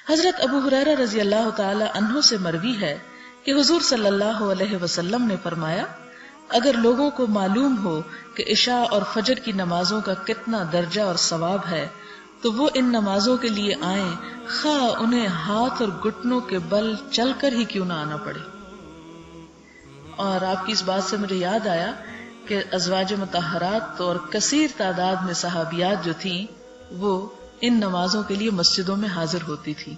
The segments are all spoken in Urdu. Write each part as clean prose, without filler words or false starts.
حضرت ابو ہریرہ رضی اللہ تعالی عنہ سے مروی ہے کہ حضور صلی اللہ علیہ وسلم نے فرمایا، اگر لوگوں کو معلوم ہو کہ عشاء اور فجر کی نمازوں کا کتنا درجہ اور ثواب ہے تو وہ ان نمازوں کے لیے آئیں، خواہ انہیں ہاتھ اور گھٹنوں کے بل چل کر ہی کیوں نہ آنا پڑے۔ اور آپ کی اس بات سے مجھے یاد آیا کہ ازواج مطہرات اور کثیر تعداد میں صحابیات جو تھیں وہ ان نمازوں کے لیے مسجدوں میں حاضر ہوتی تھی،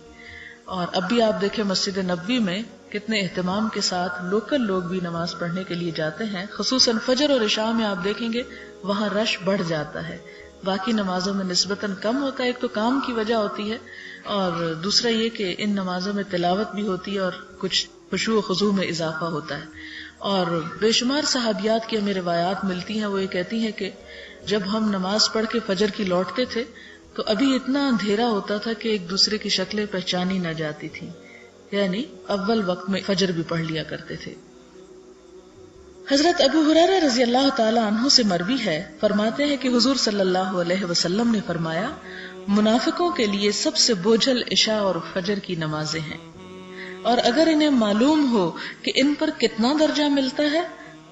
اور اب بھی آپ دیکھیں مسجد نبوی میں کتنے اہتمام کے ساتھ لوکل لوگ بھی نماز پڑھنے کے لیے جاتے ہیں۔ خصوصاً فجر اور عشاء میں آپ دیکھیں گے وہاں رش بڑھ جاتا ہے، باقی نمازوں میں نسبتاً کم ہوتا ہے۔ ایک تو کام کی وجہ ہوتی ہے، اور دوسرا یہ کہ ان نمازوں میں تلاوت بھی ہوتی ہے اور کچھ خشوع و خضوع میں اضافہ ہوتا ہے۔ اور بے شمار صحابیات کی ہمیں روایات ملتی ہیں، وہ یہ کہتی ہیں کہ جب ہم نماز پڑھ کے فجر کی لوٹتے تھے تو ابھی اتنا اندھیرا ہوتا تھا کہ ایک دوسرے کی شکلیں پہچانی نہ جاتی تھی، یعنی اول وقت میں فجر بھی پڑھ لیا کرتے تھے۔ حضرت ابو ہریرہ رضی اللہ تعالی عنہ سے مروی ہے، فرماتے ہیں کہ حضور صلی اللہ علیہ وسلم نے فرمایا، منافقوں کے لیے سب سے بوجھل عشاء اور فجر کی نمازیں ہیں، اور اگر انہیں معلوم ہو کہ ان پر کتنا درجہ ملتا ہے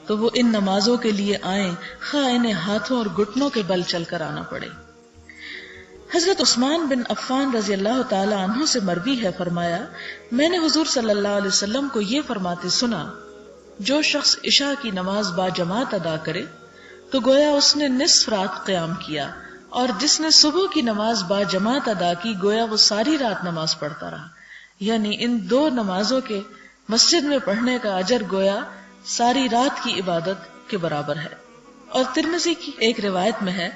تو وہ ان نمازوں کے لیے آئیں، خواہ انہیں ہاتھوں اور گھٹنوں کے بل چل کر آنا پڑے۔ حضرت عثمان بن عفان رضی اللہ تعالی عنہ سے مروی ہے، فرمایا، میں نے حضور صلی اللہ علیہ وسلم کو یہ فرماتے سنا، جو شخص عشاء کی نماز با جماعت ادا کرے تو گویا اس نے نصف رات قیام کیا، اور جس نے صبح کی نماز با جماعت ادا کی گویا وہ ساری رات نماز پڑھتا رہا، یعنی ان دو نمازوں کے مسجد میں پڑھنے کا اجر گویا ساری رات کی عبادت کے برابر ہے۔ اور ترمذی کی ایک روایت میں ہے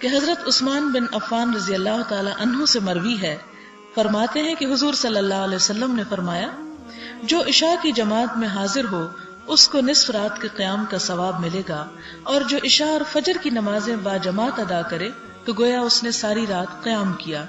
کہ حضرت عثمان بن عفان رضی اللہ تعالی عنہ سے مروی ہے، فرماتے ہیں کہ حضور صلی اللہ علیہ وسلم نے فرمایا، جو عشاء کی جماعت میں حاضر ہو اس کو نصف رات کے قیام کا ثواب ملے گا، اور جو عشاء اور فجر کی نمازیں با جماعت ادا کرے تو گویا اس نے ساری رات قیام کیا۔